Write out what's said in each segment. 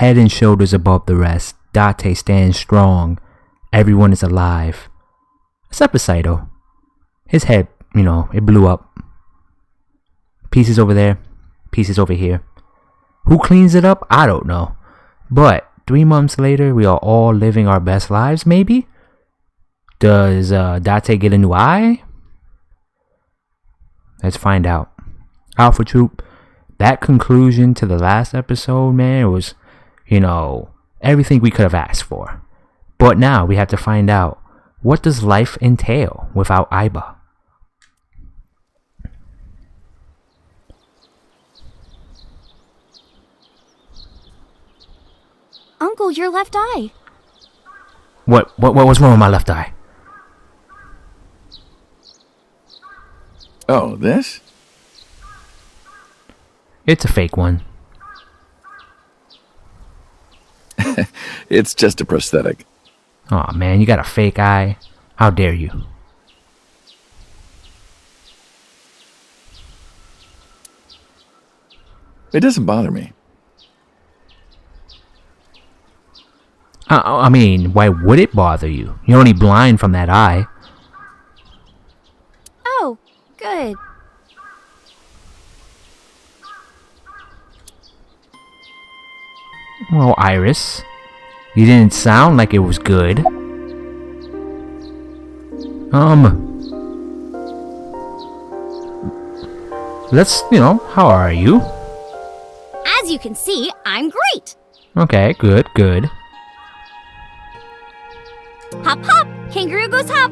Head and shoulders above the rest, Date stands strong. Everyone is alive. Except for Saito. His head, it blew up. Pieces over there, pieces over here. Who cleans it up? I don't know. But 3 months later, we are all living our best lives, maybe? Does Date get a new eye? Let's find out. Alpha Troupe, that conclusion to the last episode, man, it was, everything we could have asked for. But now we have to find out, what does life entail without Aiba? Uncle, your left eye. What was wrong with my left eye? Oh, this? It's a fake one. It's just a prosthetic. Aw, man, you got a fake eye? How dare you? It doesn't bother me. I mean, why would it bother you? You're only blind from that eye. Oh, good. Well, Iris, you didn't sound like it was good. How are you? As you can see, I'm great. Okay, good. Hop, hop. Kangaroo goes hop.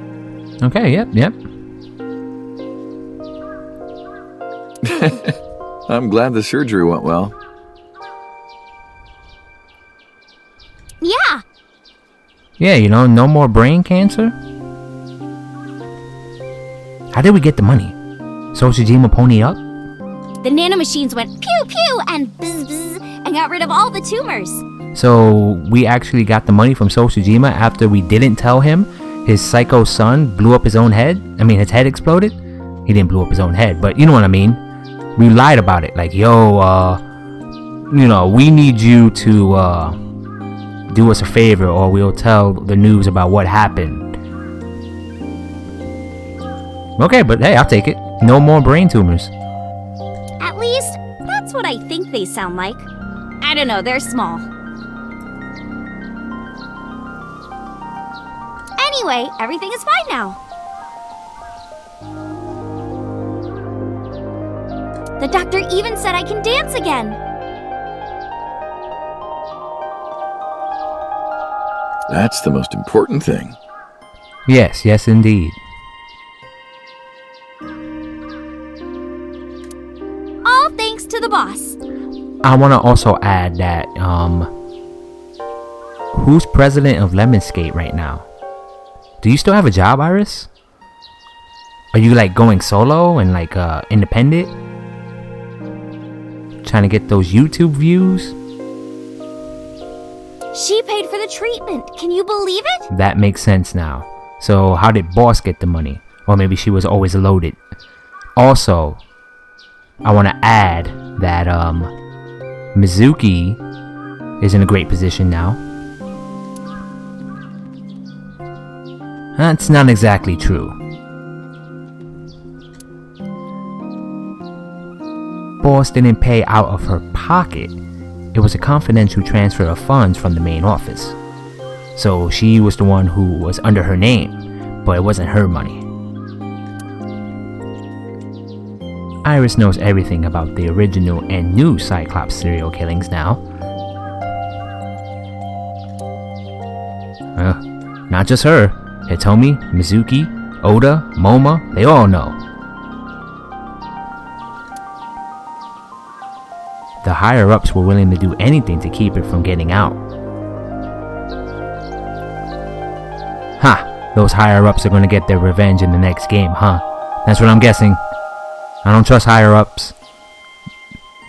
Okay, yep. I'm glad the surgery went well. Yeah. Yeah, no more brain cancer? How did we get the money? Soshijima pony up? The nanomachines went pew pew and bzz bzz and got rid of all the tumors. So we actually got the money from Soshijima after we didn't tell him his psycho son blew up his own head? I mean, his head exploded? He didn't blow up his own head, but you know what I mean. We lied about it. Like, we need you to do us a favor or we'll tell the news about what happened. Okay, but hey, I'll take it. No more brain tumors. At least, that's what I think they sound like. I don't know, they're small. Anyway, everything is fine now. The doctor even said I can dance again. That's the most important thing. Yes, indeed. All thanks to the boss. I want to also add that, who's president of Lemonscape right now? Do you still have a job, Iris? Are you going solo and independent? Trying to get those YouTube views? She paid for the treatment. Can you believe it? That makes sense now. So how did boss get the money? Or maybe she was always loaded. Also, I want to add that Mizuki is in a great position now. That's not exactly true. Boss didn't pay out of her pocket. It was a confidential transfer of funds from the main office. So she was the one who was under her name, but it wasn't her money. Iris knows everything about the original and new Cyclops serial killings now. Not just her. Hitomi, Mizuki, Oda, Moma, they all know. The higher-ups were willing to do anything to keep it from getting out. Those higher-ups are gonna get their revenge in the next game, huh? That's what I'm guessing. I don't trust higher-ups.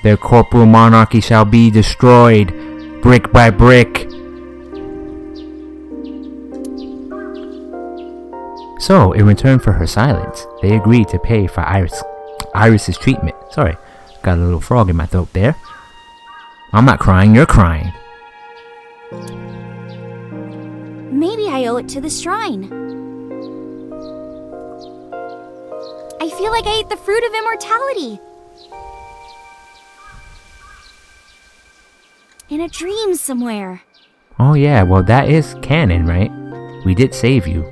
Their corporal monarchy shall be destroyed, brick by brick. So, in return for her silence, they agreed to pay for Iris's treatment. Sorry, got a little frog in my throat there. I'm not crying, you're crying. Maybe I owe it to the shrine. I feel like I ate the fruit of immortality. In a dream somewhere. Oh yeah, well that is canon, right? We did save you.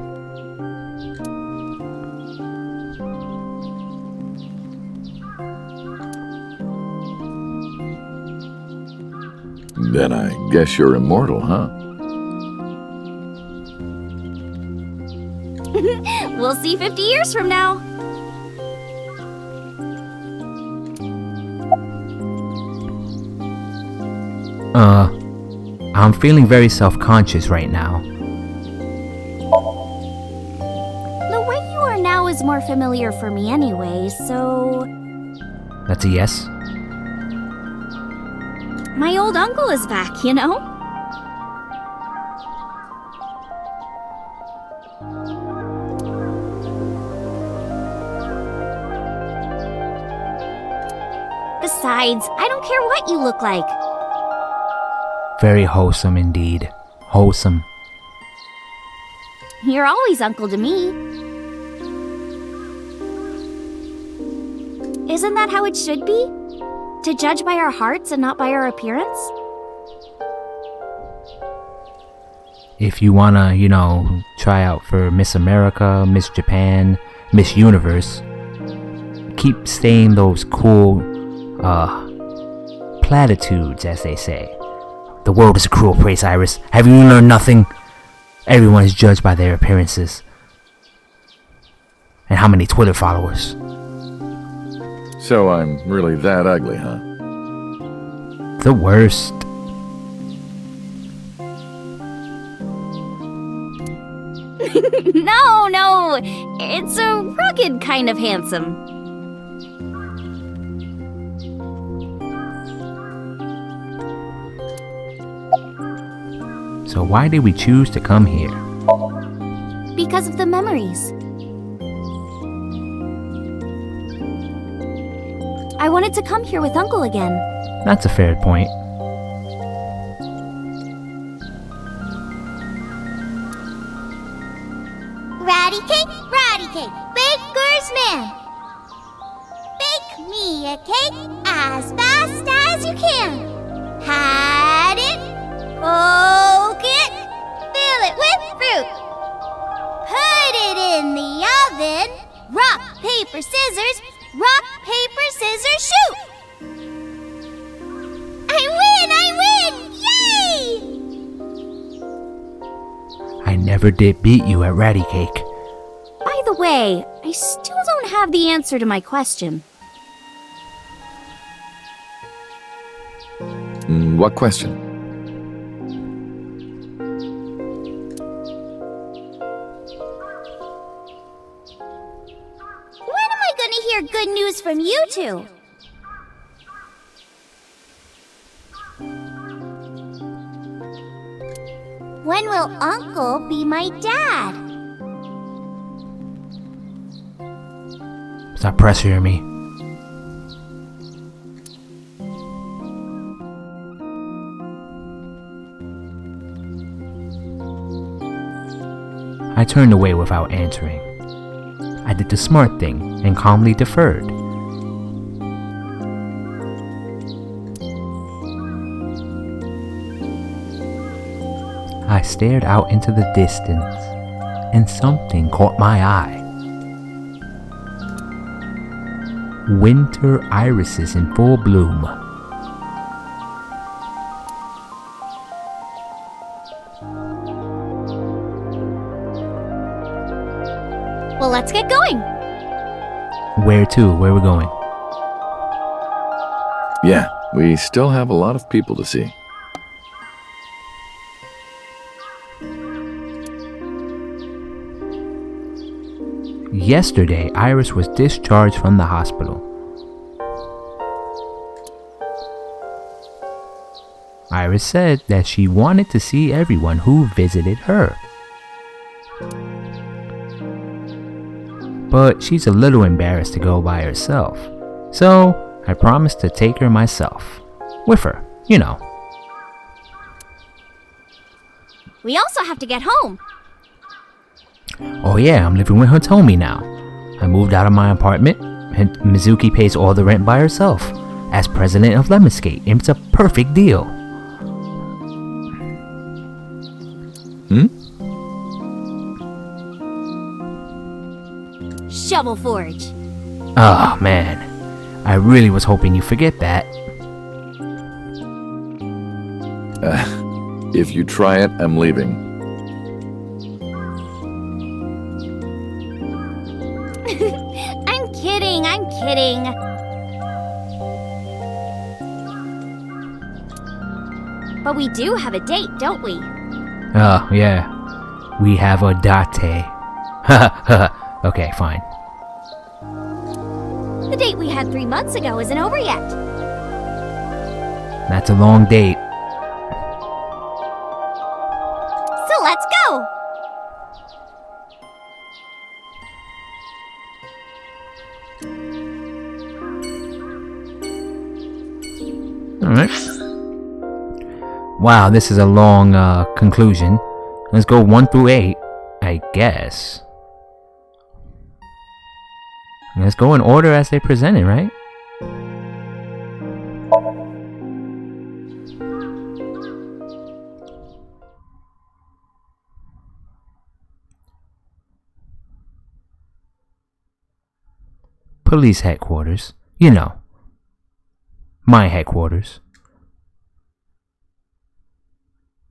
Then I guess you're immortal, huh? We'll see 50 years from now. I'm feeling very self-conscious right now. The way you are now is more familiar for me anyway, so... That's a yes. My old uncle is back, you know? Besides, I don't care what you look like. Very wholesome indeed. Wholesome. You're always uncle to me. Isn't that how it should be? To judge by our hearts and not by our appearance? If you wanna, try out for Miss America, Miss Japan, Miss Universe, keep saying those cool, platitudes, as they say. The world is a cruel place, Iris. Have you learned nothing? Everyone is judged by their appearances. And how many Twitter followers. So I'm really that ugly, huh? The worst. No, it's a rugged kind of handsome. So why did we choose to come here? Because of the memories. I wanted to come here with Uncle again. That's a fair point. Ratty cake, baker's man. Bake me a cake as fast as you can. Hat it, poke it, fill it with fruit. Put it in the oven. Rock, paper, scissors, shoot. I win! Yay! I never did beat you at Ratty Cake. By the way, I still don't have the answer to my question. What question? When am I gonna hear good news from you two? When will Uncle be my dad? Stop pressuring me. I turned away without answering. I did the smart thing and calmly deferred. I stared out into the distance, and something caught my eye. Winter irises in full bloom. Well, let's get going. Where to? Where we going? Yeah, we still have a lot of people to see. Yesterday, Iris was discharged from the hospital. Iris said that she wanted to see everyone who visited her. But she's a little embarrassed to go by herself, so I promised to take her myself. With her, you know. We also have to get home. Oh yeah, I'm living with Hitomi now. I moved out of my apartment, and Mizuki pays all the rent by herself. As president of Lemonscape, it's a perfect deal. Shovel Forge. Oh man, I really was hoping you forget that. If you try it, I'm leaving. I'm kidding, I'm kidding. But we do have a date, don't we? Oh yeah, we have a date. Okay, fine. The date we had 3 months ago isn't over yet. That's a long date. So let's go! Alright. Wow, this is a long conclusion. Let's go 1 through 8, I guess. Let's go in order as they presented, right? Police headquarters. You know. My headquarters.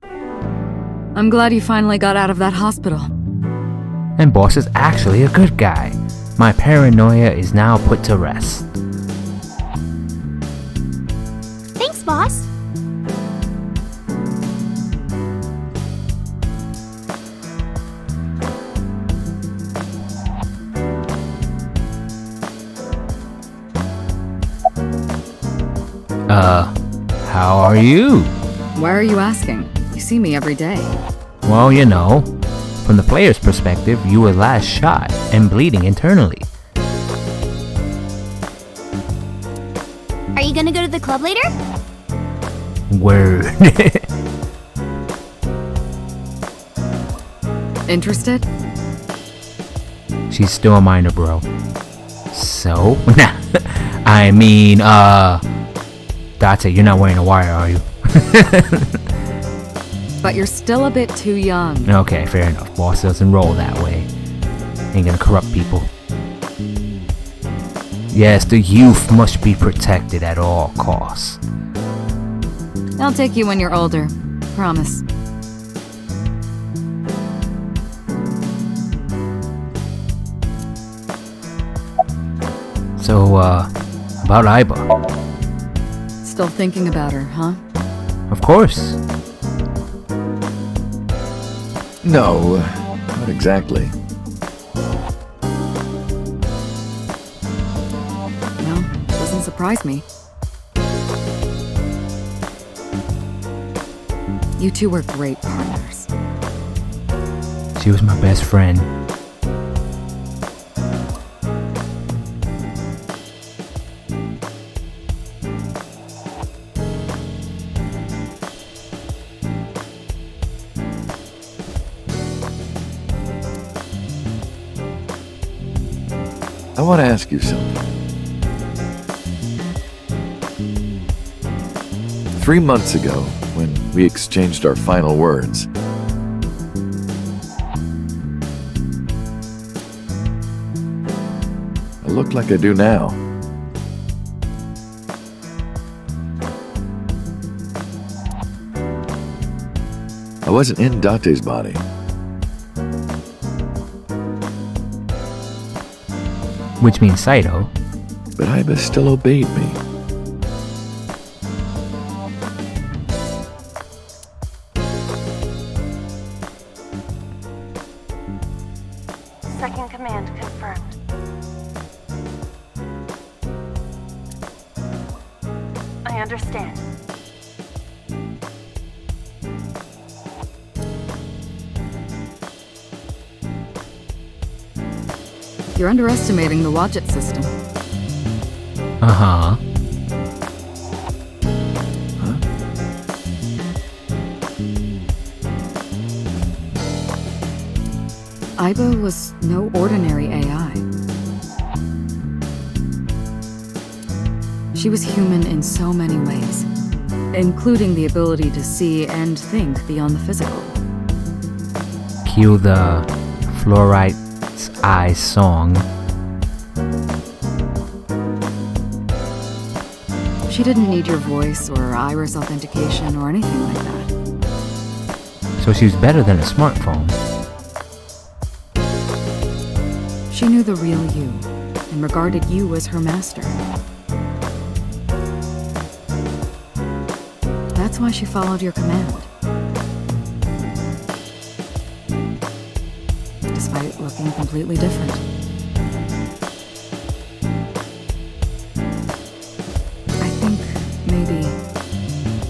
I'm glad you finally got out of that hospital. And boss is actually a good guy. My paranoia is now put to rest. Thanks, boss. How are you? Why are you asking? You see me every day. Well, you know, from the player's perspective, you were last shot and bleeding internally. Are you gonna go to the club later? Word. Interested? She's still a minor, bro. So? I mean, Date, you're not wearing a wire, are you? But you're still a bit too young. Okay, fair enough. Boss doesn't roll that way. Ain't gonna corrupt people. Yes, the youth must be protected at all costs. I'll take you when you're older. Promise. So, about Aiba. Still thinking about her, huh? Of course. No, not exactly. Well, doesn't surprise me. You two were great partners. She was my best friend. I want to ask you something. 3 months ago, when we exchanged our final words, I look like I do now. I wasn't in Date's body. Which means Saito. But Aiba still obeyed me. Second command confirmed. I understand. You're underestimating the Wadjet system. Uh-huh. Aiba was no ordinary AI. She was human in so many ways, including the ability to see and think beyond the physical. Cue the Fluorite's Eyes song. She didn't need your voice or iris authentication or anything like that. So she was better than a smartphone. She knew the real you and regarded you as her master. That's why she followed your command. Despite looking completely different. I think maybe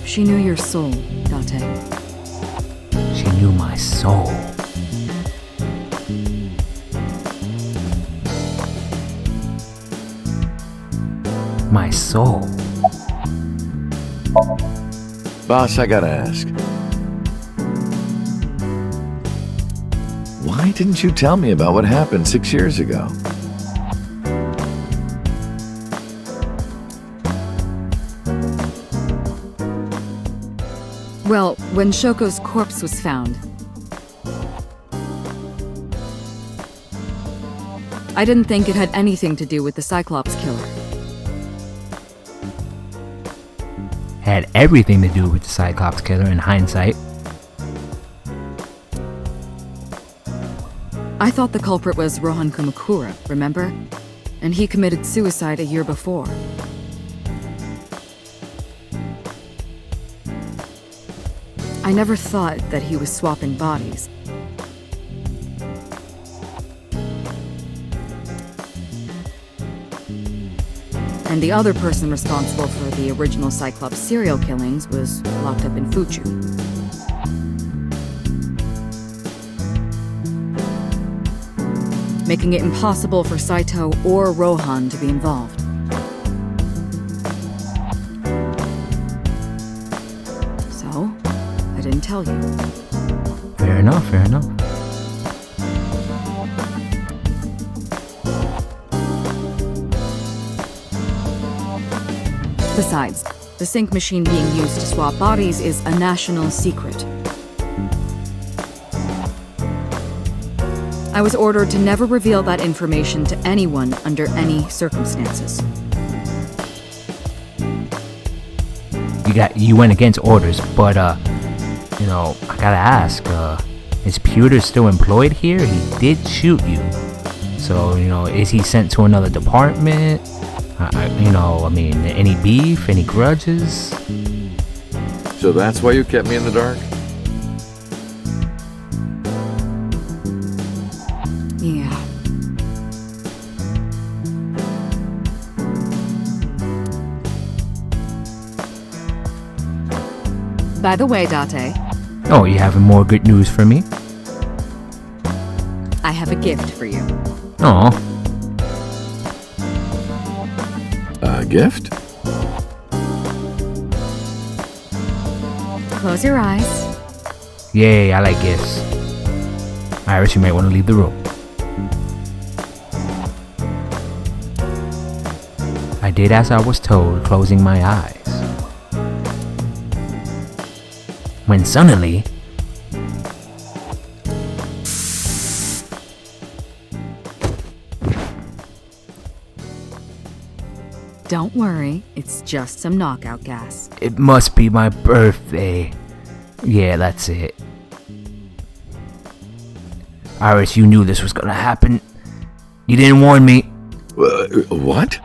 she knew your soul, Date. She knew my soul. My soul. Boss, I gotta ask. Why didn't you tell me about what happened 6 years ago? Well, when Shoko's corpse was found, I didn't think it had anything to do with the Cyclops killer. Had everything to do with the Cyclops killer in hindsight. I thought the culprit was Rohan Kumakura, remember? And he committed suicide a year before. I never thought that he was swapping bodies. And the other person responsible for the original Cyclops serial killings was locked up in Fuchu. Making it impossible for Saito or Rohan to be involved. So, I didn't tell you. Fair enough, fair enough. Besides, the sync machine being used to swap bodies is a national secret. I was ordered to never reveal that information to anyone under any circumstances. You went against orders, but you know, I gotta ask, is Pewter still employed here? He did shoot you. So, you know, is he sent to another department? You know, I mean, any beef, any grudges? So that's why you kept me in the dark? Yeah. By the way, Date, Oh, you having more good news for me? I have a gift for you. Oh, A gift? Close your eyes. yay, I like gifts. Iris, you might want to leave the room. I did as I was told, closing my eyes. When suddenly, Don't worry, it's just some knockout gas. it must be my birthday. Yeah, that's it. Iris, you knew this was gonna happen. You didn't warn me. What?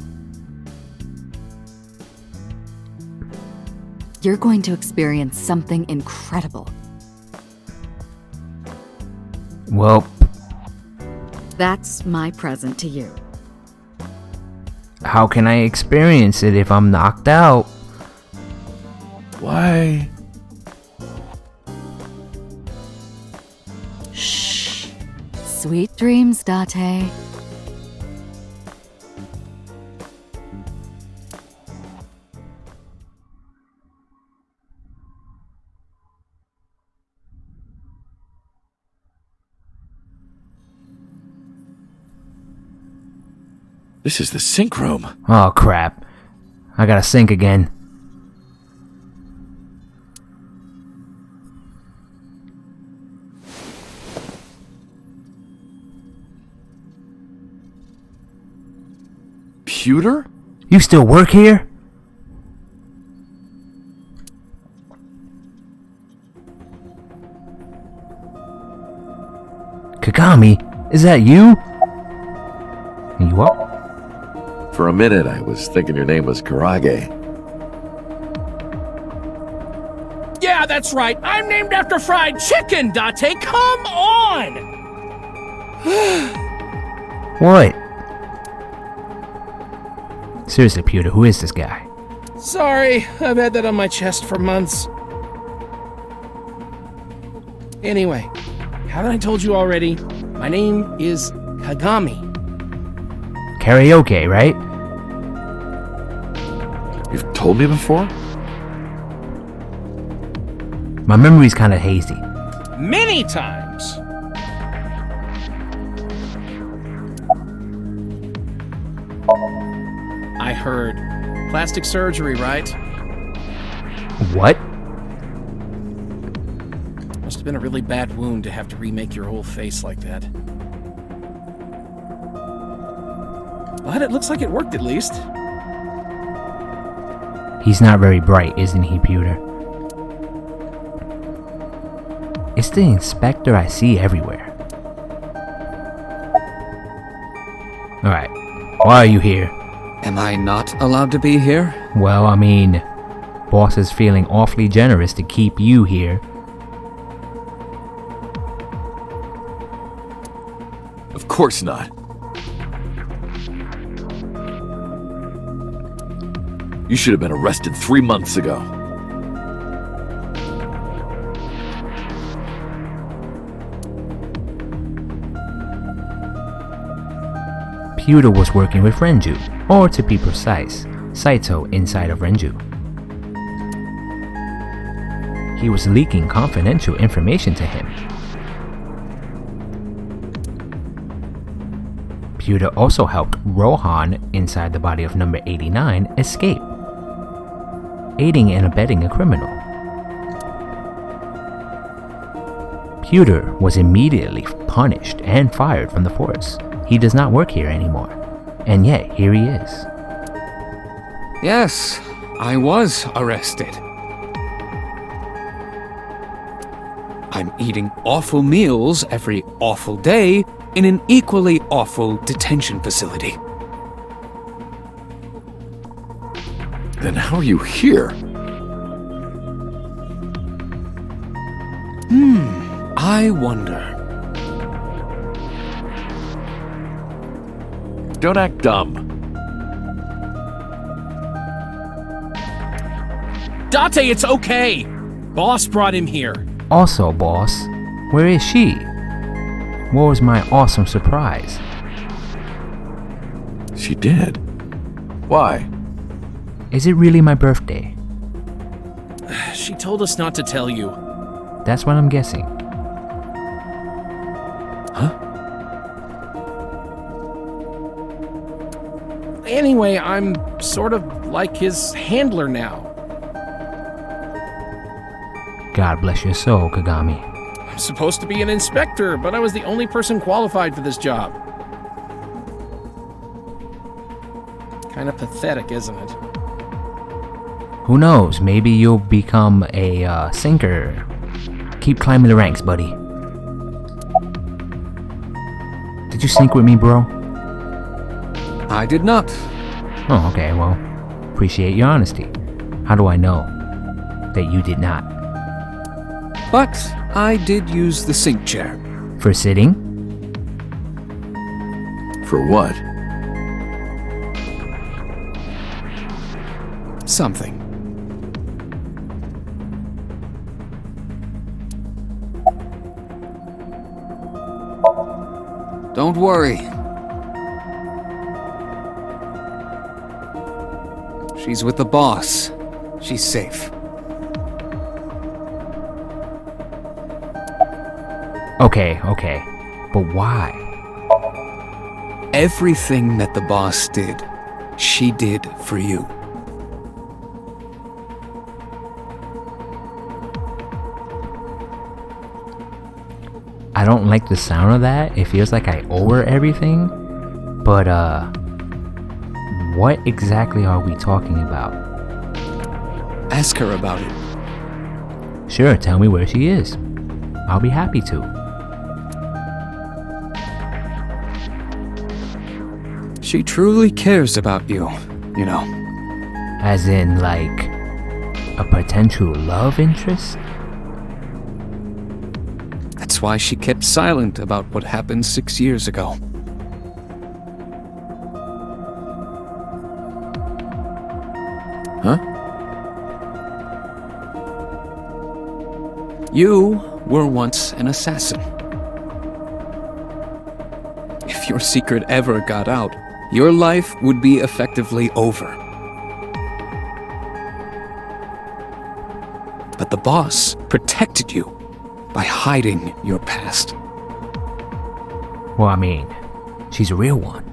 You're going to experience something incredible. Well, That's my present to you. how can I experience it if I'm knocked out? Why? Shh. Sweet dreams, Date. This is the sink room. Oh, crap. I gotta sink again. Pewter? You still work here? Kagami, is that you? You up? For a minute, I was thinking your name was Karage. Yeah, that's right. I'm named after fried chicken, Date. Come on! What? Seriously, Pewter, who is this guy? Sorry, I've had that on my chest for months. Anyway, haven't I told you already? My name is Kagami. Karaoke, right? You've told me before? My memory's kinda hazy. Many times! I heard. Plastic surgery, right? What? Must have been a really bad wound to have to remake your whole face like that. But it looks like it worked at least. He's not very bright, isn't he, Pewter? It's the inspector I see everywhere. Alright, why are you here? Am I not allowed to be here? Well, I mean, boss is feeling awfully generous to keep you here. Of course not. You should have been arrested 3 months ago. Pewter was working with Renju, or to be precise, Saito inside of Renju. He was leaking confidential information to him. Pewter also helped Rohan inside the body of number 89 escape, aiding and abetting a criminal. Pewter was immediately punished and fired from the force. He does not work here anymore, and yet here he is. Yes, I was arrested. I'm eating awful meals every awful day in an equally awful detention facility. Then how are you here? I wonder. Don't act dumb. Date, it's okay! Boss brought him here. Also, boss, where is she? What was my awesome surprise? She did. Why? Is it really my birthday? She told us not to tell you. That's what I'm guessing. Anyway, I'm sort of like his handler now. God bless your soul, Kagami. I'm supposed to be an inspector, but I was the only person qualified for this job. Kind of pathetic, isn't it? Who knows, maybe you'll become a sinker. Keep climbing the ranks, buddy. Did you sink with me, bro? I did not. Oh, okay, well, appreciate your honesty. How do I know that you did not? But I did use the sink chair. For sitting? For what? Something. Don't worry. She's with the boss. She's safe. Okay, but why? everything that the boss did, she did for you. I don't like the sound of that. It feels like I owe her everything. But, what exactly are we talking about? Ask her about it. Sure, tell me where she is. I'll be happy to. She truly cares about you, you know. As in, like, a potential love interest? That's why she kept silent about what happened 6 years ago. Huh? You were once an assassin. If your secret ever got out, your life would be effectively over. But the boss protected you by hiding your past. Well, I mean, she's a real one.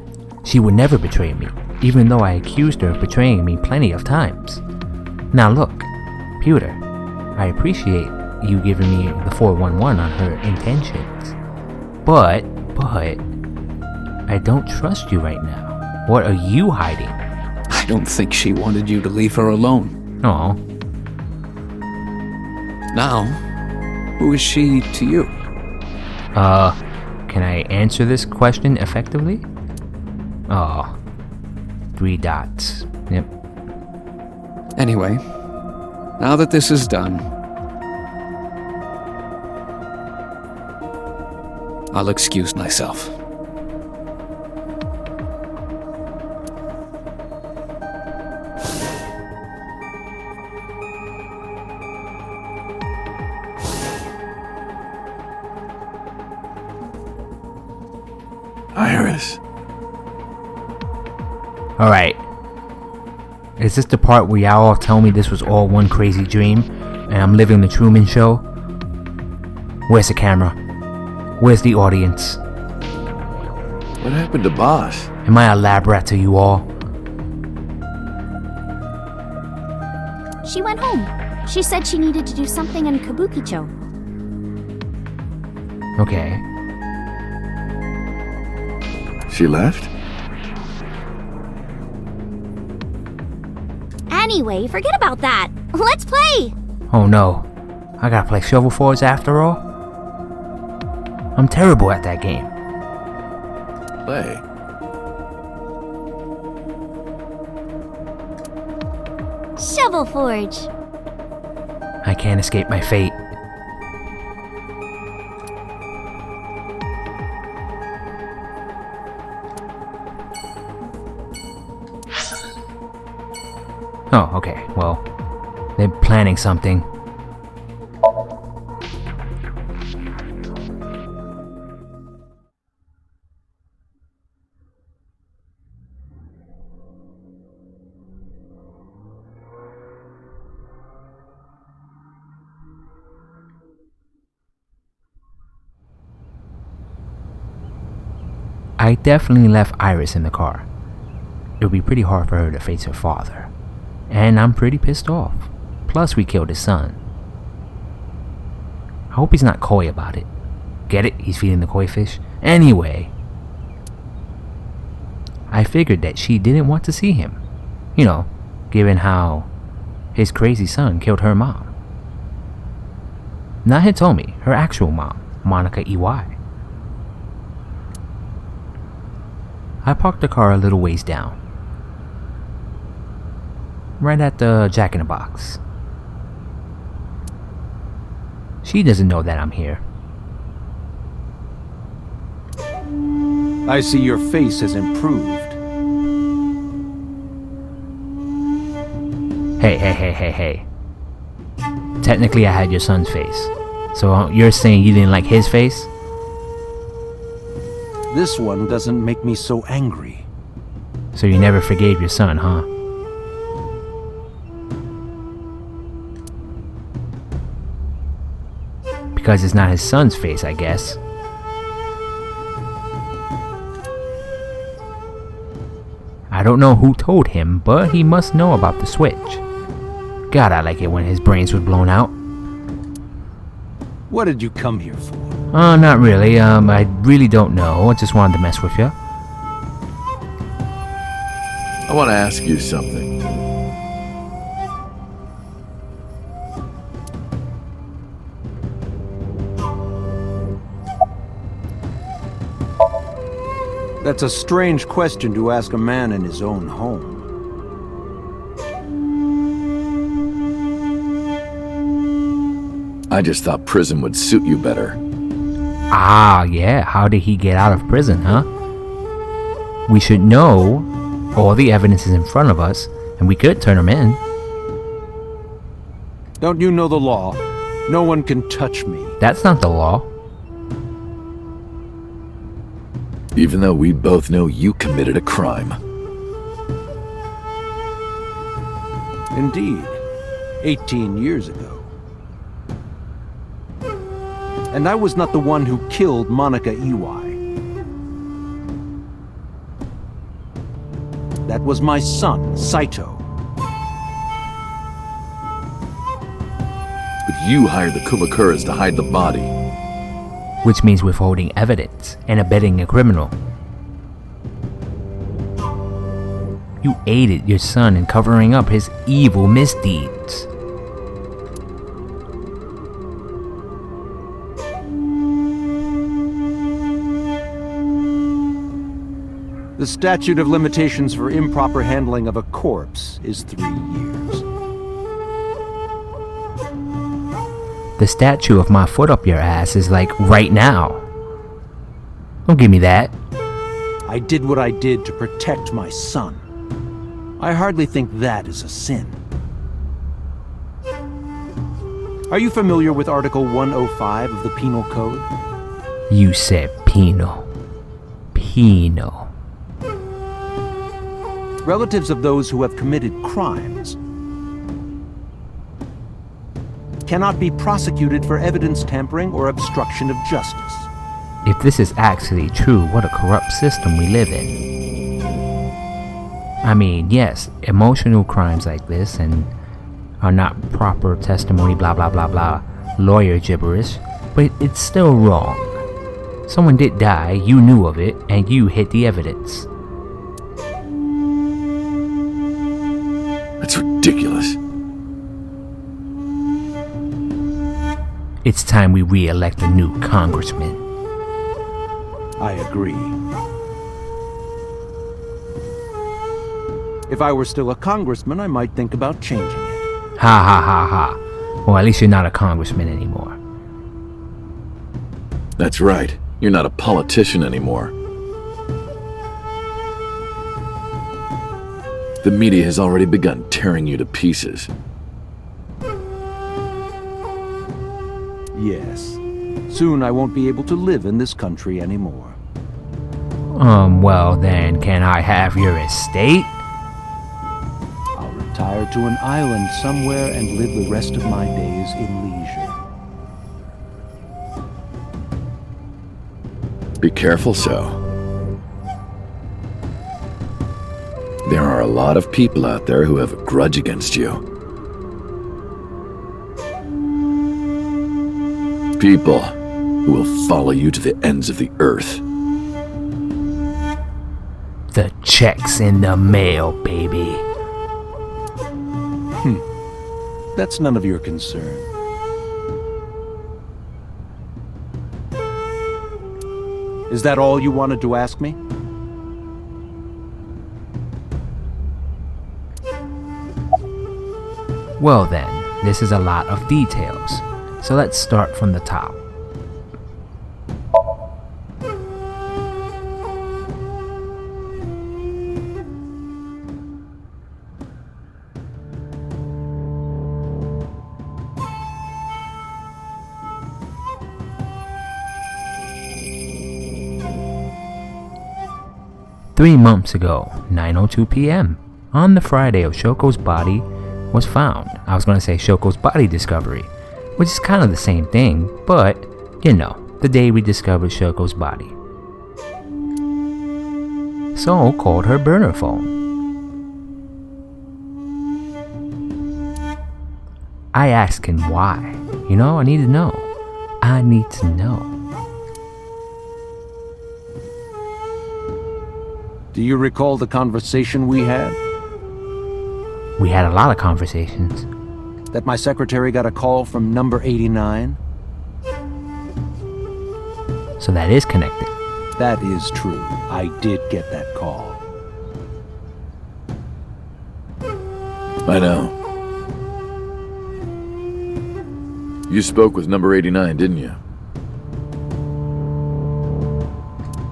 She would never betray me, even though I accused her of betraying me plenty of times. Now look, Pewter, I appreciate you giving me the 411 on her intentions. But, I don't trust you right now. What are you hiding? I don't think she wanted you to leave her alone. Oh, Now, who is she to you? can I answer this question effectively? Oh, 3 dots. Yep. Anyway, now that this is done, I'll excuse myself. Iris. Alright. Is this the part where y'all all tell me this was all one crazy dream and I'm living the Truman Show? Where's the camera? Where's the audience? What happened to Boss? Am I a lab rat to you all? She went home. She said she needed to do something in Kabukicho. Okay. She left? Anyway, forget about that. Let's play! Oh no. I gotta play Shovel Forge after all? I'm terrible at that game. Play. Shovel Forge. I can't escape my fate. Oh, okay. Well, they're planning something. I definitely left Iris in the car. It would be pretty hard for her to face her father. And I'm pretty pissed off. Plus, we killed his son. I hope he's not coy about it. Get it? He's feeding the koi fish? Anyway, I figured that she didn't want to see him. You know, given how his crazy son killed her mom. Not Hitomi, her actual mom, Monica Iwai. I parked the car a little ways down. Right at the Jack in the Box. She doesn't know that I'm here. I see your face has improved. Hey. Technically, I had your son's face. So you're saying you didn't like his face? This one doesn't make me so angry. So you never forgave your son, huh? Because it's not his son's face, I guess. don't know who told him, but he must know about the switch. God, I like it when his brains were blown out. What did you come here for? Not really. I really don't know. I just wanted to mess with you. I want to ask you something. That's a strange question to ask a man in his own home. I just thought prison would suit you better. Ah, yeah. How did he get out of prison, huh? We should know all the evidence is in front of us, and we could turn him in. Don't you know the law? No one can touch me. That's not the law. Even though we both know you committed a crime. Indeed. 18 years ago. And I was not the one who killed Monica Iwai. That was my son, Saito. But you hired the Kumakuras to hide the body. Which means withholding evidence and abetting a criminal. You aided your son in covering up his evil misdeeds. The statute of limitations for improper handling of a corpse is 3 years. The statue of my foot up your ass is like right now. Don't give me that. I did what I did to protect my son. I hardly think that is a sin. Are you familiar with Article 105 of the Penal Code? You said penal. Penal. Relatives of those who have committed crimes cannot be prosecuted for evidence tampering or obstruction of justice. If this is actually true, what a corrupt system we live in. I mean, yes, emotional crimes like this and are not proper testimony, blah blah blah blah, lawyer gibberish, but it's still wrong. Someone did die, you knew of it, and you hid the evidence. That's ridiculous. It's time we re-elect a new congressman. I agree. If I were still a congressman, I might think about changing it. Ha ha ha ha. Well, at least you're not a congressman anymore. That's right. You're not a politician anymore. The media has already begun tearing you to pieces. Yes. Soon I won't be able to live in this country anymore. Well then, can I have your estate? I'll retire to an island somewhere and live the rest of my days in leisure. Be careful, so. There are a lot of people out there who have a grudge against you. People who will follow you to the ends of the earth. The check's in the mail, baby. That's none of your concern. Is that all you wanted to ask me? Well then, this is a lot of details. So let's start from the top. Three months ago, 9:02 p.m., on the Friday of Shoko's body was found. I was going to say Shoko's body discovery, which is kind of the same thing, but, you know, the day we discovered Shoko's body. So called her burner phone. I asked him why. You know, I need to know. I need to know. Do you recall the conversation we had? We had a lot of conversations. That my secretary got a call from number 89? So that is connected. That is true. I did get that call. I know. You spoke with number 89, didn't you?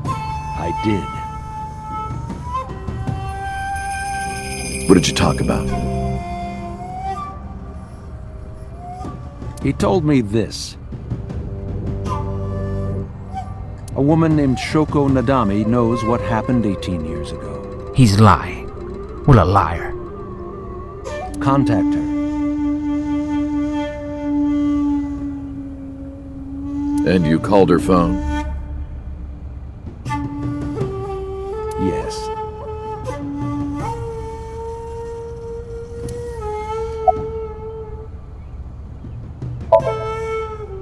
I did. What did you talk about? He told me this. A woman named Shoko Nadami knows what happened 18 years ago. He's lying. What a liar. Contact her. And you called her phone? Yes.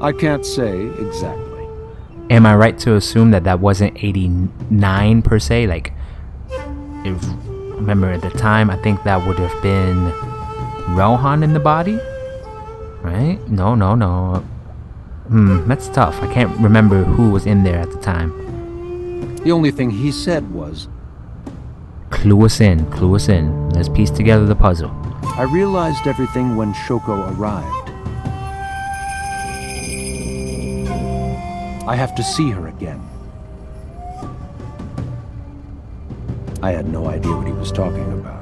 I can't say exactly. Am I right to assume that that wasn't 89 per se? Like, if, remember at the time, I think that would have been Rohan in the body? Right? No. That's tough. I can't remember who was in there at the time. The only thing he said was, Clue us in. Let's piece together the puzzle. I realized everything when Shoko arrived. I have to see her again. I had no idea what he was talking about.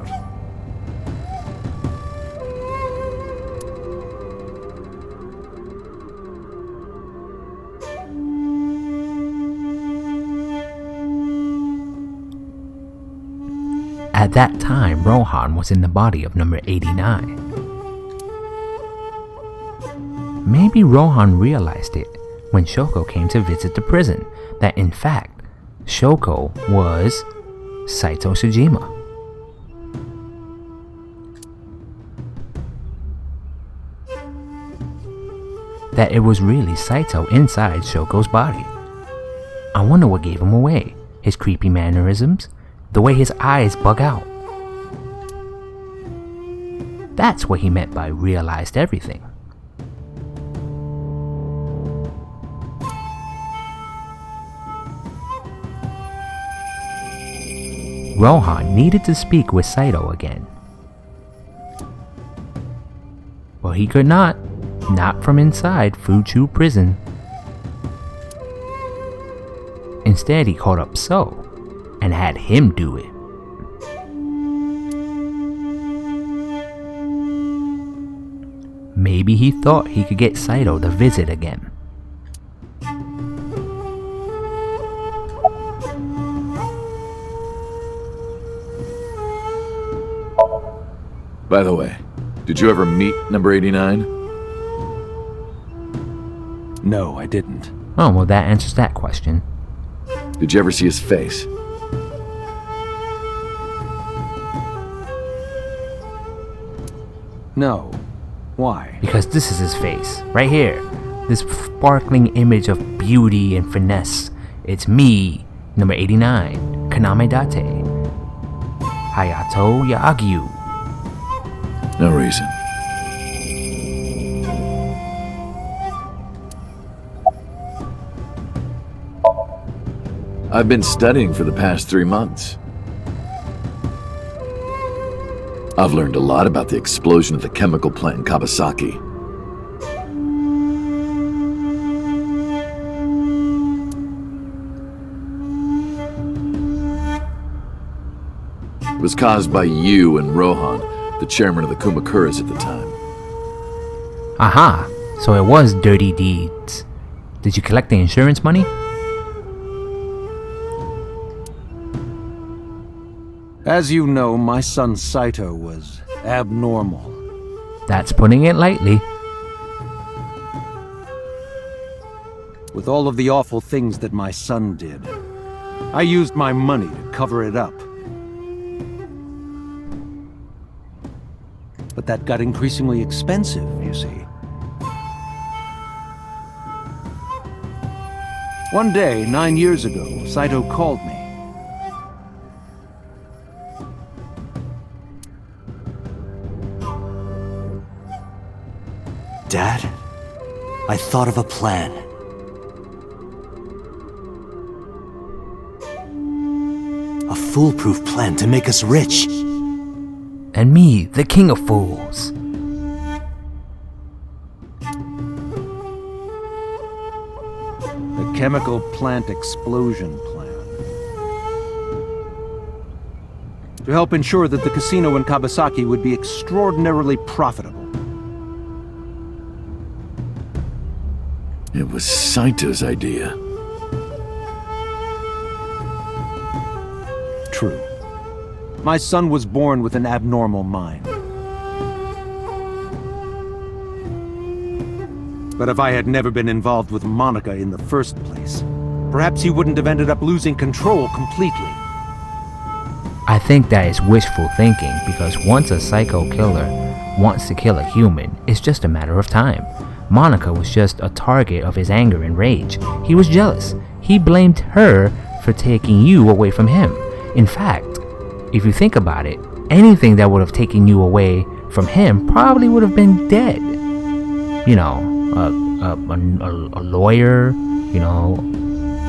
At that time, Rohan was in the body of number 89. Maybe Rohan realized it when Shoko came to visit the prison, that in fact, Shoko was Saito Sejima. That it was really Saito inside Shoko's body. I wonder what gave him away. His creepy mannerisms, the way his eyes bug out. That's what he meant by realized everything. Rohan needed to speak with Saito again. But he could not from inside Fuchu prison. Instead, he called up So and had him do it. Maybe he thought he could get Saito to visit again. By the way, did you ever meet number 89? No, I didn't. Oh, well, that answers that question. Did you ever see his face? No. Why? Because this is his face, right here. This sparkling image of beauty and finesse. It's me, number 89, Kaname Date, Hayato Yagyu. No reason. I've been studying for the past 3 months. I've learned a lot about the explosion of the chemical plant in Kawasaki. It was caused by you and Rohan, the chairman of the Kumakuras at the time. Aha, so it was dirty deeds. Did you collect the insurance money? As you know, my son Saito was abnormal. That's putting it lightly. With all of the awful things that my son did, I used my money to cover it up. But that got increasingly expensive, you see. One day, 9 years ago, Saito called me. Dad, I thought of a plan. A foolproof plan to make us rich. And me, the king of fools. The chemical plant explosion plan. To help ensure that the casino in Kabasaki would be extraordinarily profitable. It was Saito's idea. True. My son was born with an abnormal mind. But if I had never been involved with Monica in the first place, perhaps he wouldn't have ended up losing control completely. I think that is wishful thinking, because once a psycho killer wants to kill a human, it's just a matter of time. Monica was just a target of his anger and rage. He was jealous. He blamed her for taking you away from him. In fact, if you think about it, anything that would have taken you away from him probably would have been dead. You know, a lawyer, you know,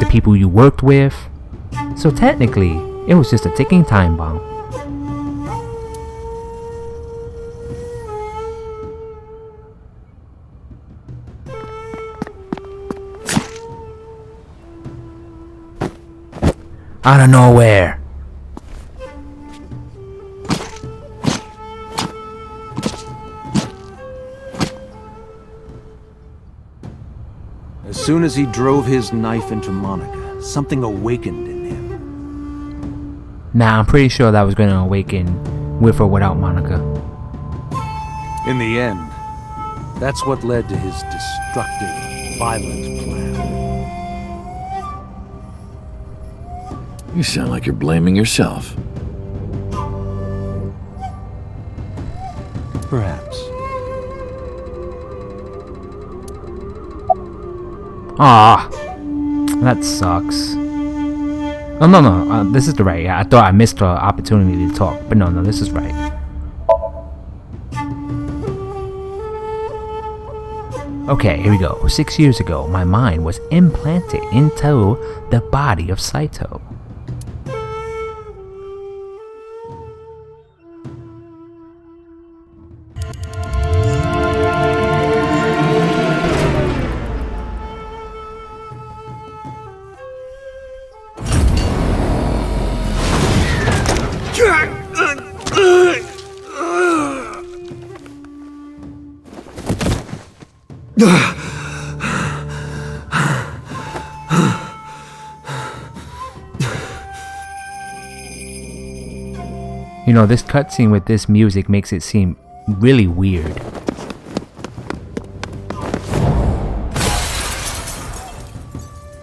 the people you worked with. So technically, it was just a ticking time bomb. Out of nowhere. As soon as he drove his knife into Monica, something awakened in him. Nah, I'm pretty sure that was going to awaken with or without Monica. In the end, that's what led to his destructive, violent plan. You sound like you're blaming yourself. Perhaps. Ah, that sucks. Oh, no, this is the right. I thought I missed the opportunity to talk, but no, this is right. Okay, here we go. 6 years ago, my mind was implanted into the body of Saito. You know, this cutscene with this music makes it seem really weird.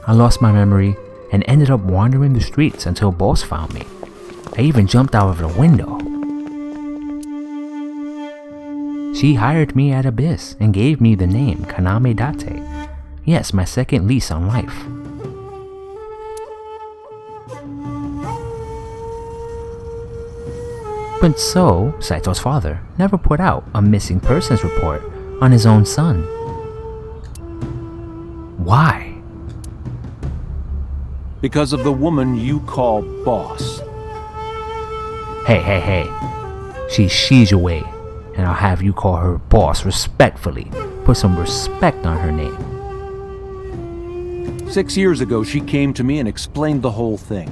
I lost my memory and ended up wandering the streets until Boss found me. I even jumped out of the window. She hired me at Abyss and gave me the name Kaname Date. Yes, my second lease on life. But so, Saito's father never put out a missing persons report on his own son. Why? Because of the woman you call boss. Hey. She's Shizue, and I'll have you call her boss respectfully. Put some respect on her name. 6 years ago, she came to me and explained the whole thing.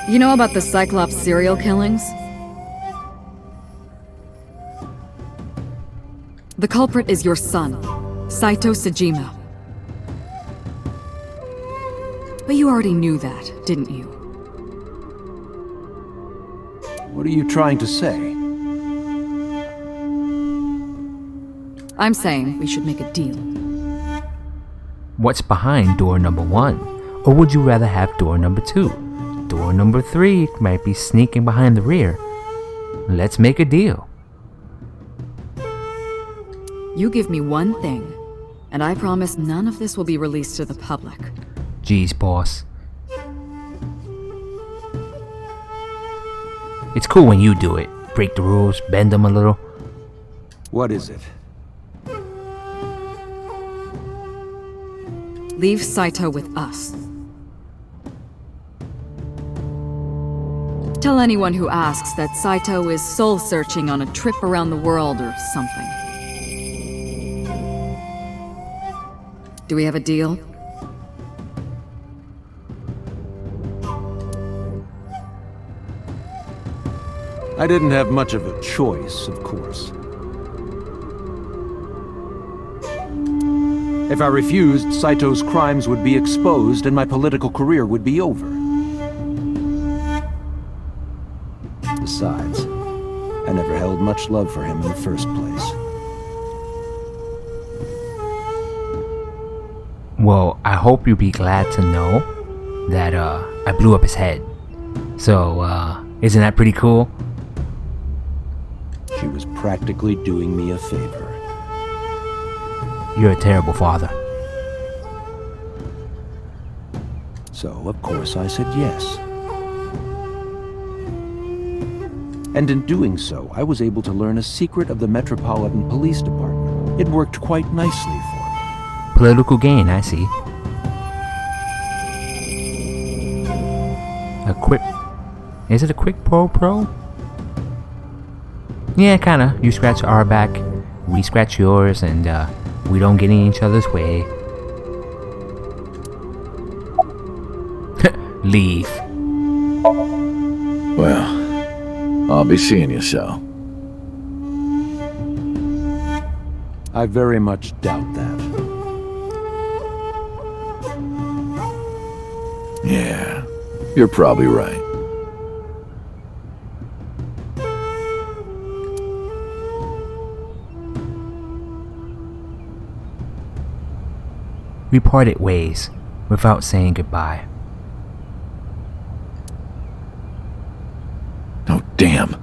You know about the Cyclops serial killings? The culprit is your son, Saito Sejima. But you already knew that, didn't you? What are you trying to say? I'm saying we should make a deal. What's behind door number 1? Or would you rather have door number 2? Door number 3 might be sneaking behind the rear. Let's make a deal. You give me one thing, and I promise none of this will be released to the public. Jeez, boss. It's cool when you do it. Break the rules, bend them a little. What is it? Leave Saito with us. Tell anyone who asks that Saito is soul-searching on a trip around the world or something. Do we have a deal? I didn't have much of a choice, of course. If I refused, Saito's crimes would be exposed and my political career would be over. Besides, I never held much love for him in the first place. Well, I hope you'll be glad to know that I blew up his head. So, isn't that pretty cool? She was practically doing me a favor. You're a terrible father. So, of course, I said yes. And in doing so, I was able to learn a secret of the Metropolitan Police Department. It worked quite nicely for me. Political gain, I see. A quick... Is it a quick pro? Yeah, kinda. You scratch our back, we scratch yours, and we don't get in each other's way. Leave. Well, I'll be seeing you, so. I very much doubt that. Yeah, you're probably right. We parted ways without saying goodbye. Oh, damn.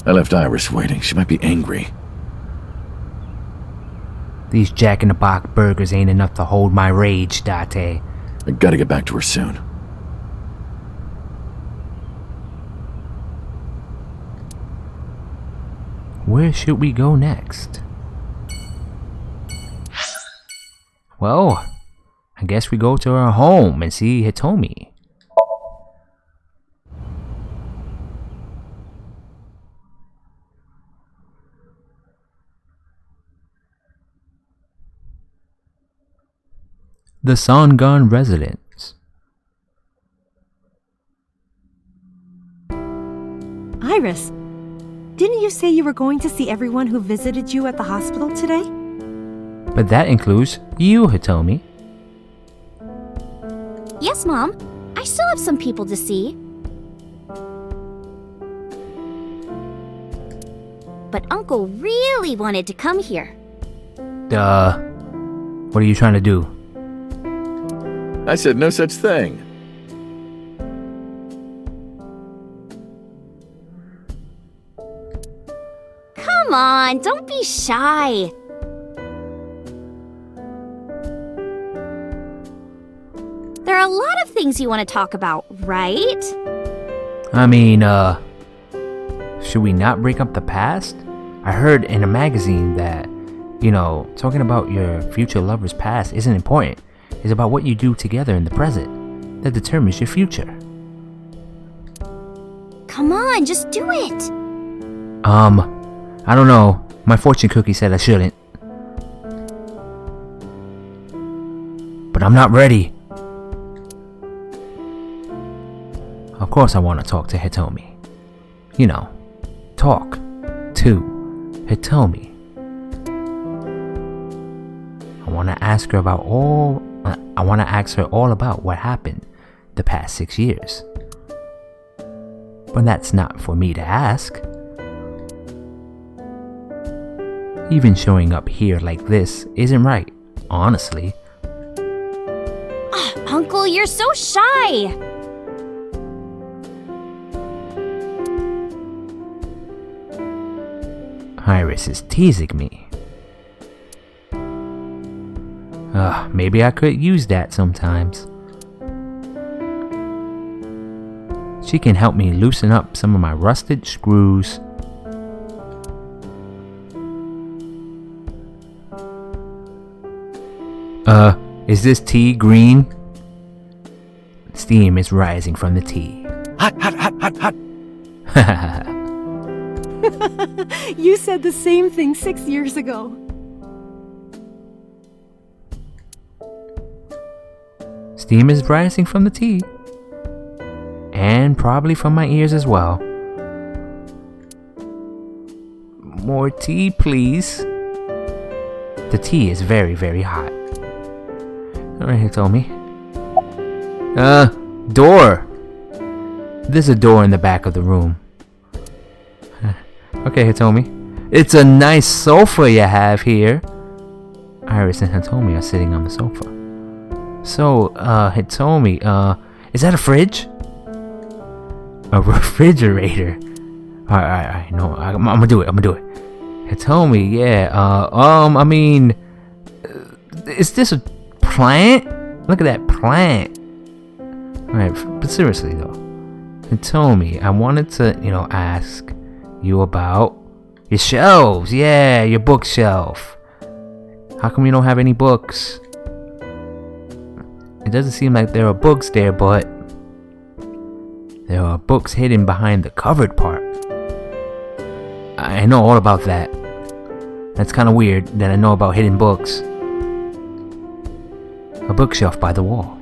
I left Iris waiting. She might be angry. These Jack-in-the-Box burgers ain't enough to hold my rage, Date. I gotta get back to her soon. Where should we go next? Well, I guess we go to her home and see Hitomi. The Songon residence. Iris, didn't you say you were going to see everyone who visited you at the hospital today? But that includes you, Hitomi. Yes, Mom. I still have some people to see. But Uncle really wanted to come here. What are you trying to do? I said no such thing. Come on, don't be shy. There are a lot of things you want to talk about, right? I mean, should we not break up the past? I heard in a magazine that, talking about your future lover's past isn't important. It's about what you do together in the present that determines your future. Come on, just do it. I don't know. My fortune cookie said I shouldn't. But I'm not ready. Of course I want to talk to Hitomi. Talk to Hitomi. I want to ask her all about what happened the past 6 years. But that's not for me to ask. Even showing up here like this isn't right. honestly. Uncle, you're so shy. Iris is teasing me. Maybe I could use that sometimes. She can help me loosen up some of my rusted screws. Is this tea green? Steam is rising from the tea. Hot, hot, hot, hot, hot. You said the same thing 6 years ago. Steam is rising from the tea. And probably from my ears as well. More tea, please. The tea is very, very hot. Alright, Hitomi. Door! There's a door in the back of the room. Okay, Hitomi. It's a nice sofa you have here. Iris and Hitomi are sitting on the sofa. So, Hitomi, is that a fridge? A refrigerator. Alright, no, I'm gonna do it. Hitomi, yeah, I mean, is this a plant? Look at that plant. Alright, but seriously though, Hitomi, I wanted to, ask you about your shelves. Yeah, your bookshelf. How come you don't have any books? It doesn't seem like there are books there, but there are books hidden behind the covered part. I know all about that. That's kind of weird that I know about hidden books. A bookshelf by the wall.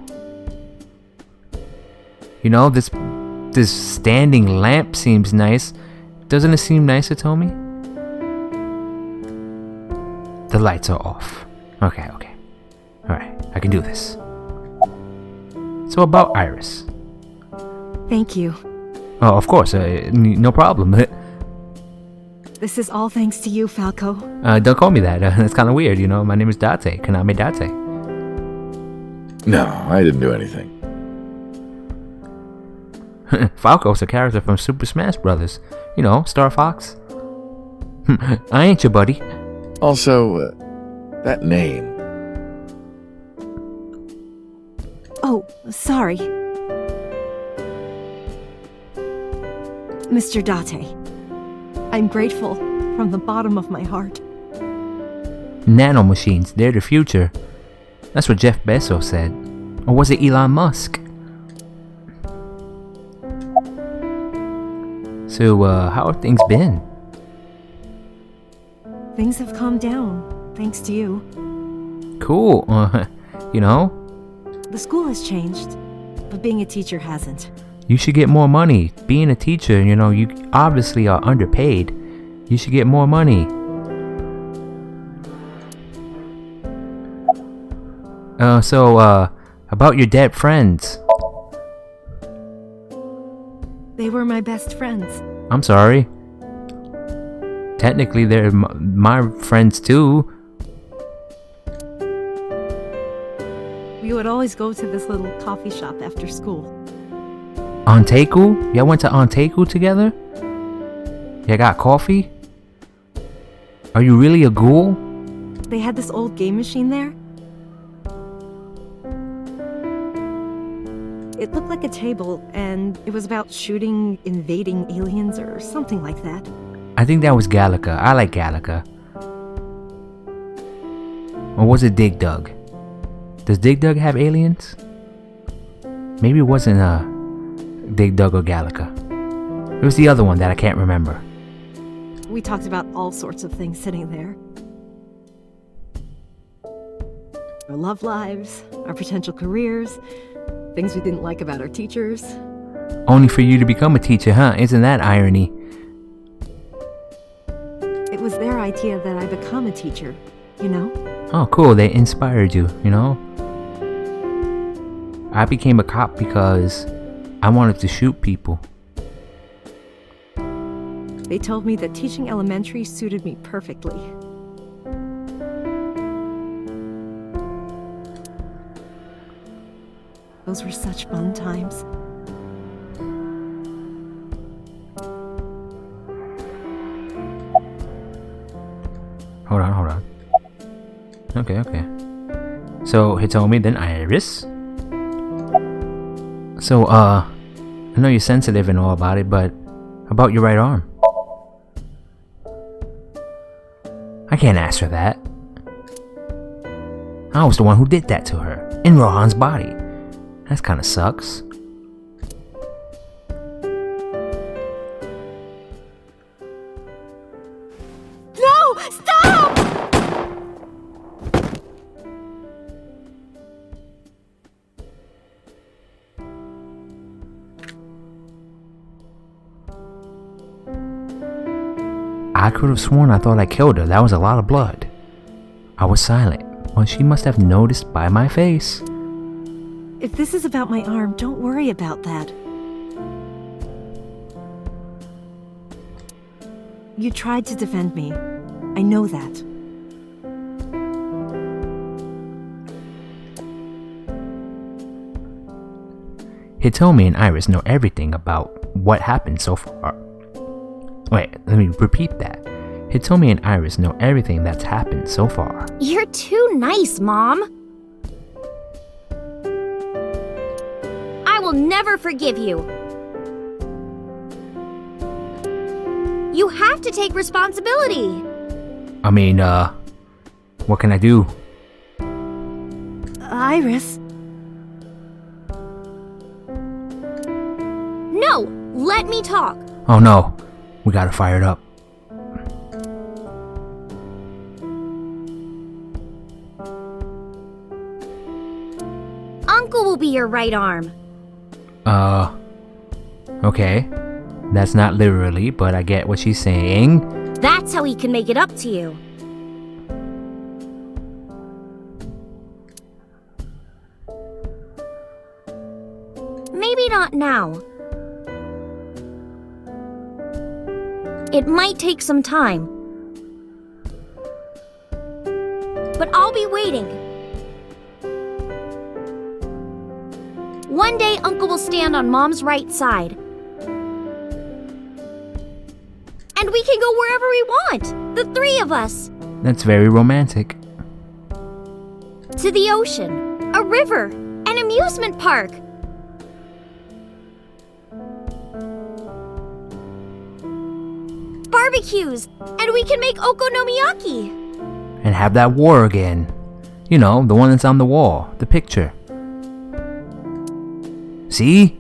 This standing lamp seems nice. Doesn't it seem nice, Hitomi? The lights are off. Okay. Alright, I can do this. So about Iris. Thank you. Oh, of course, no problem. This is all thanks to you, Falco. Don't call me that. That's kind of weird, My name is Date. Kaname Date. No, I didn't do anything. Falco's a character from Super Smash Brothers. Star Fox. I ain't your buddy. Also, that name. Oh, sorry. Mr. Date, I'm grateful from the bottom of my heart. Nanomachines, they're the future. That's what Jeff Bezos said. Or was it Elon Musk? So, how have things been? Things have calmed down, thanks to you. Cool. The school has changed, but being a teacher hasn't. You should get more money. Being a teacher, you obviously are underpaid. You should get more money. So, about your dead friends. They were my best friends. I'm sorry. Technically, they're my friends too. We would always go to this little coffee shop after school. Anteku? Y'all went to Anteku together? Y'all got coffee? Are you really a ghoul? They had this old game machine there. It looked like a table, and it was about shooting invading aliens or something like that. I think that was Gallica. I like Gallica. Or was it Dig Dug? Does Dig Dug have aliens? Maybe it wasn't Dig Dug or Gallica. It was the other one that I can't remember. We talked about all sorts of things sitting there. Our love lives, our potential careers, things we didn't like about our teachers. Only for you to become a teacher, huh? Isn't that irony? It was their idea that I become a teacher, Oh, cool. They inspired you, I became a cop because I wanted to shoot people. They told me that teaching elementary suited me perfectly. Those were such fun times. Hold on. Okay. So, Hitomi, then Iris. So, I know you're sensitive and all about it, but about your right arm? I can't ask her that. I was the one who did that to her, in Rohan's body. That kinda sucks. No! Stop! I could have sworn I thought I killed her. That was a lot of blood. I was silent. Well, she must have noticed by my face. If this is about my arm, don't worry about that. You tried to defend me. I know that. Hitomi and Iris know everything about what happened so far. Wait, let me repeat that. Hitomi and Iris know everything that's happened so far. You're too nice, Mom. I will never forgive you. You have to take responsibility. I mean, what can I do? Iris. No, let me talk. Oh no, we gotta fire it up. Uncle will be your right arm. Okay. That's not literally, but I get what she's saying. That's how he can make it up to you. Maybe not now. It might take some time. But I'll be waiting. One day, Uncle will stand on Mom's right side. And we can go wherever we want, the three of us. That's very romantic. To the ocean, a river, an amusement park. Barbecues, and we can make okonomiyaki. And have that war again. You know, the one that's on the wall, the picture. See?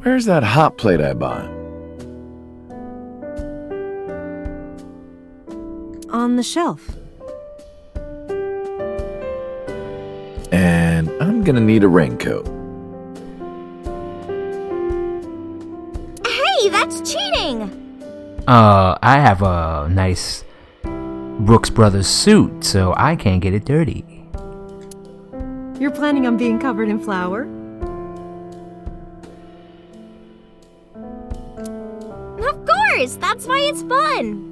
Where's that hot plate I bought? On the shelf. And I'm gonna need a raincoat. Hey, that's cheating! I have a nice Brooks Brothers suit, so I can't get it dirty. You're planning on being covered in flour? Of course, that's why it's fun.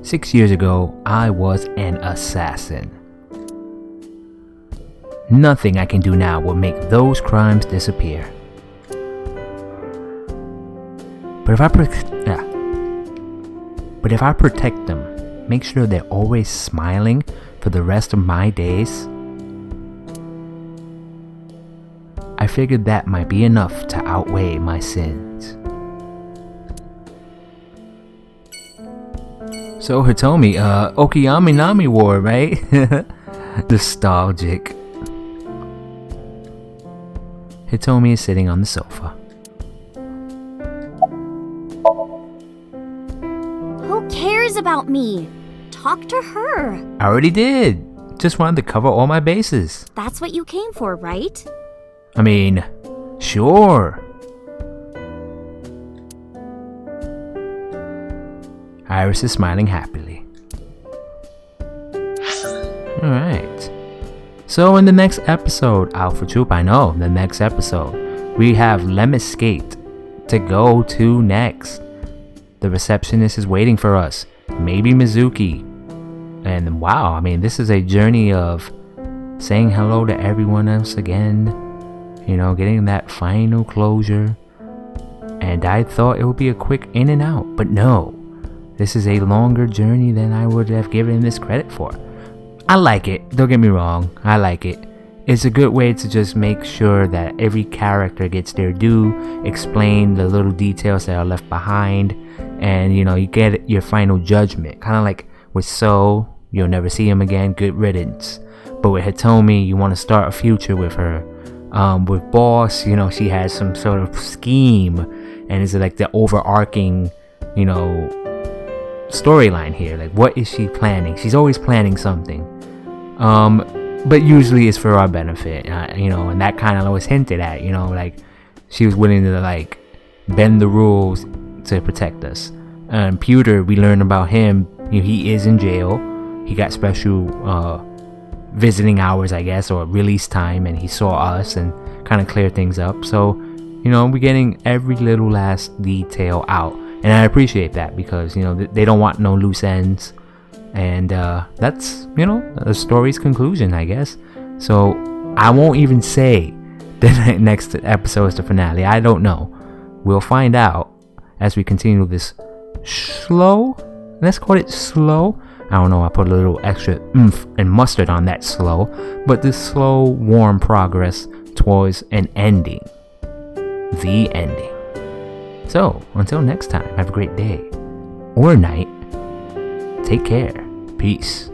Six years ago, I was an assassin. Nothing I can do now will make those crimes disappear. But if I protect them, make sure they're always smiling for the rest of my days, I figured that might be enough to outweigh my sins. So Hitomi, Okiyami Nami War, right? Nostalgic. Hitomi is sitting on the sofa. Who cares about me? Talk to her. I already did. just wanted to cover all my bases. That's what you came for, right? I mean, sure. Iris is smiling happily. Alright. So in the next episode, out for Troupe, I know, the next episode, we have Lemniscate to go to next. The receptionist is waiting for us. Maybe Mizuki. And wow, I mean, this is a journey of saying hello to everyone else again. You know, getting that final closure. And I thought it would be a quick in and out, but no. This is a longer journey than I would have given this credit for. I like it, don't get me wrong, I like it. It's a good way to just make sure that every character gets their due, explain the little details that are left behind, and you know, you get your final judgment. Kind of like with So, you'll never see him again, good riddance. But with Hitomi, you want to start a future with her. With Boss, you know, she has some sort of scheme, and it's like the overarching, you know, storyline here. Like, what is she planning? She's always planning something, but usually it's for our benefit, you know, and that kind of was hinted at, you know, like she was willing to like bend the rules to protect us. And Pewter, we learn about him, you know, he is in jail. He got special visiting hours, I guess, or release time, and he saw us and kind of cleared things up. So, you know, we're getting every little last detail out. And I appreciate that because, you know, they don't want no loose ends. And that's, you know, the story's conclusion, I guess. So I won't even say the next episode is the finale. I don't know. We'll find out as we continue this slow. Let's call it slow. I don't know. I put a little extra oomph and mustard on that slow. But this slow, warm progress towards an ending. The ending. So, until next time, have a great day or night. Take care. Peace.